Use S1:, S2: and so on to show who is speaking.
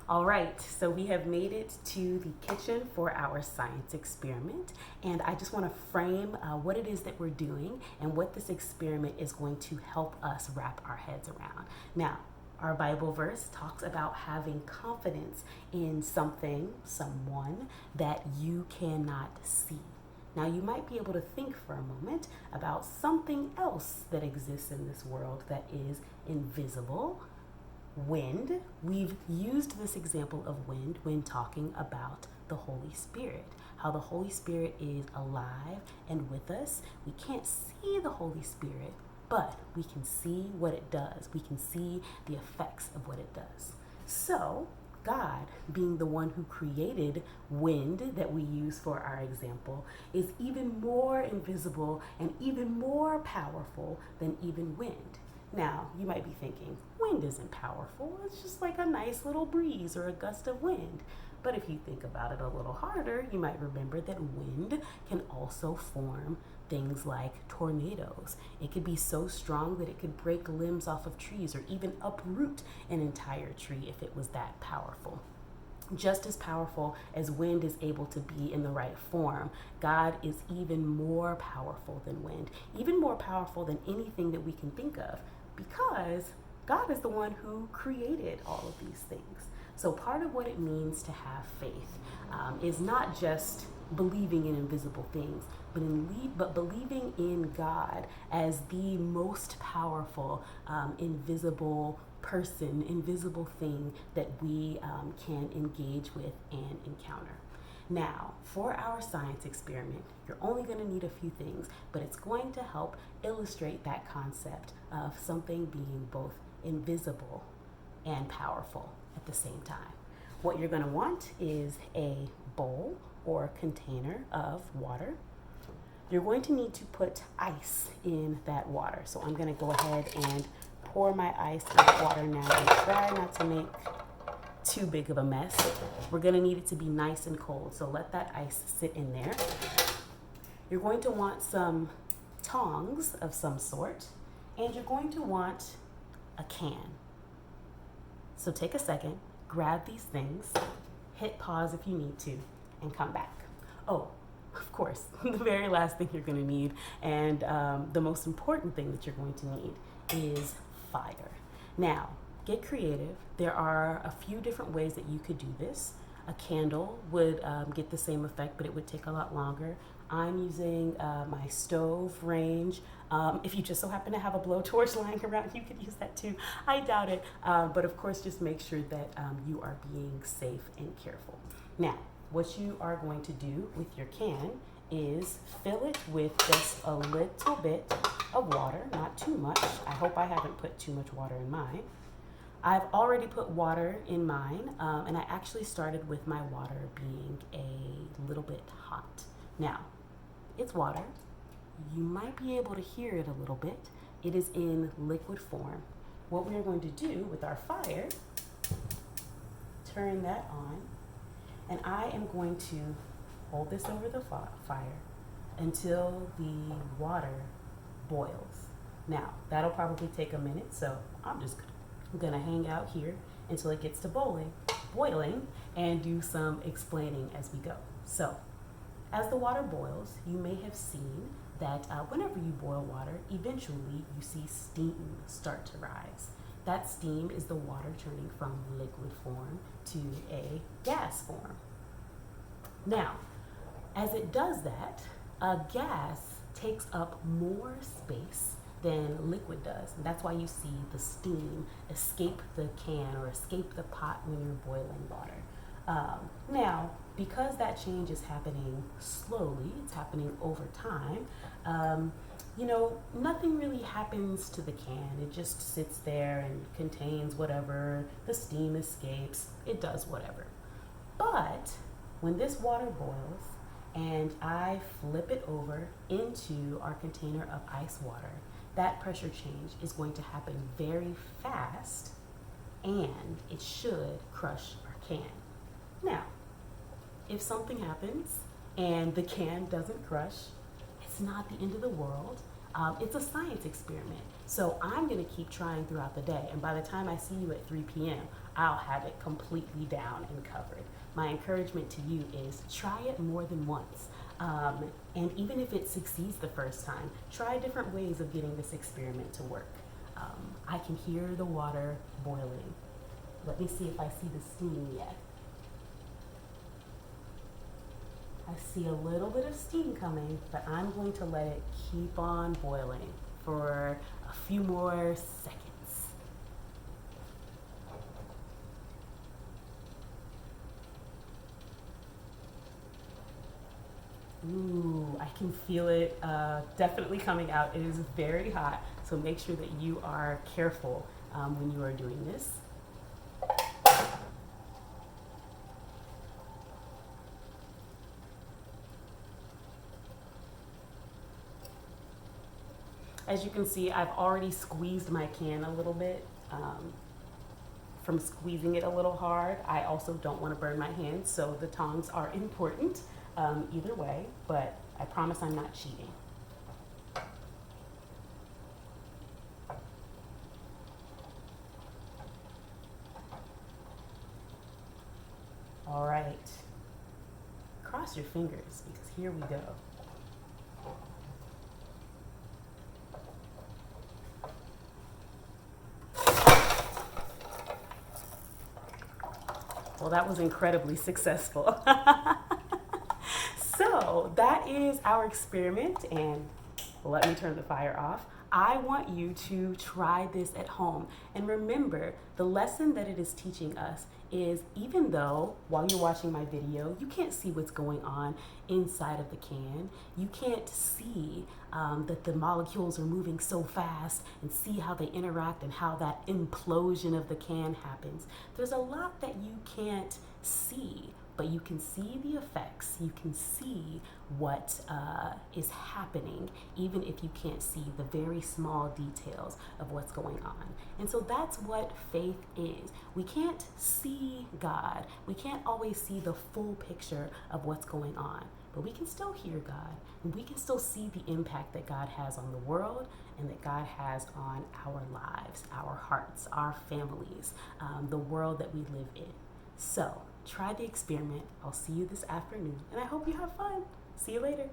S1: All right, so we have made it to the kitchen for our science experiment, and I just want to frame what it is that we're doing and what this experiment is going to help us wrap our heads around. Now, our Bible verse talks about having confidence in something, someone that you cannot see. Now, you might be able to think for a moment about something else that exists in this world that is invisible. Wind. We've used this example of wind when talking about the Holy Spirit, how the Holy Spirit is alive and with us. We can't see the Holy Spirit, but we can see what it does. We can see the effects of what it does. So, God, being the one who created wind that we use for our example, is even more invisible and even more powerful than even wind. Now, you might be thinking, wind isn't powerful. It's just like a nice little breeze or a gust of wind. But if you think about it a little harder, you might remember that wind can also form things like tornadoes. It could be so strong that it could break limbs off of trees or even uproot an entire tree if it was that powerful. Just as powerful as wind is able to be in the right form, God is even more powerful than wind, even more powerful than anything that we can think of, because God is the one who created all of these things. So part of what it means to have faith is not just believing in invisible things, but believing in God as the most powerful, invisible person, invisible thing that we can engage with and encounter. Now, for our science experiment, you're only going to need a few things, but it's going to help illustrate that concept of something being both invisible and powerful at the same time. What you're going to want is a bowl or container of water. You're going to need to put ice in that water. So I'm going to go ahead and pour my ice in the water now and try not to make too big of a mess. We're going to need it to be nice and cold, so let that ice sit in there. You're going to want some tongs of some sort, and you're going to want a can. So take a second, grab these things, hit pause if you need to, and come back. Oh, of course, the very last thing you're going to need, and the most important thing that you're going to need, is fire. Now, get creative. There are a few different ways that you could do this. A candle would get the same effect, but it would take a lot longer. I'm using my stove range. If you just so happen to have a blowtorch lying around, you could use that too. I doubt it, but of course, just make sure that you are being safe and careful. Now, what you are going to do with your can is fill it with just a little bit of water, not too much. I hope I haven't put too much water in mine. I've already put water in mine, and I actually started with my water being a little bit hot. Now, it's water. You might be able to hear it a little bit. It is in liquid form. What we are going to do with our fire, turn that on, and I am going to hold this over the fire until the water boils. Now, that'll probably take a minute, so I'm just gonna hang out here until it gets to boiling, and do some explaining as we go. So, as the water boils, you may have seen that whenever you boil water, eventually you see steam start to rise. That steam is the water turning from liquid form to a gas form. Now, as it does that, a gas takes up more space than liquid does. And that's why you see the steam escape the can or escape the pot when you're boiling water. Now, because that change is happening slowly, it's happening over time, nothing really happens to the can. It just sits there and contains whatever, the steam escapes, it does whatever. But when this water boils and I flip it over into our container of ice water, that pressure change is going to happen very fast, and it should crush our can. Now, if something happens and the can doesn't crush, it's not the end of the world. It's a science experiment. So I'm going to keep trying throughout the day. And by the time I see you at 3 p.m., I'll have it completely down and covered. My encouragement to you is try it more than once. And even if it succeeds the first time, try different ways of getting this experiment to work. I can hear the water boiling. Let me see if I see the steam yet. I see a little bit of steam coming, but I'm going to let it keep on boiling for a few more seconds. Ooh, I can feel it definitely coming out. It is very hot, so make sure that you are careful when you are doing this. As you can see, I've already squeezed my can a little bit. From squeezing it a little hard, I also don't want to burn my hands, so the tongs are important either way, but I promise I'm not cheating. All right, cross your fingers because here we go. Well, that was incredibly successful. So that is our experiment, and let me turn the fire off. I want you to try this at home. And remember, the lesson that it is teaching us is even though while you're watching my video, you can't see what's going on inside of the can, you can't see that the molecules are moving so fast and see how they interact and how that implosion of the can happens. There's a lot that you can't see, but you can see the effects. You can see what is happening, even if you can't see the very small details of what's going on. And so that's what faith is. We can't see God. We can't always see the full picture of what's going on, but we can still hear God, and we can still see the impact that God has on the world and that God has on our lives, our hearts, our families, the world that we live in. So try the experiment. I'll see you this afternoon, and I hope you have fun. See you later.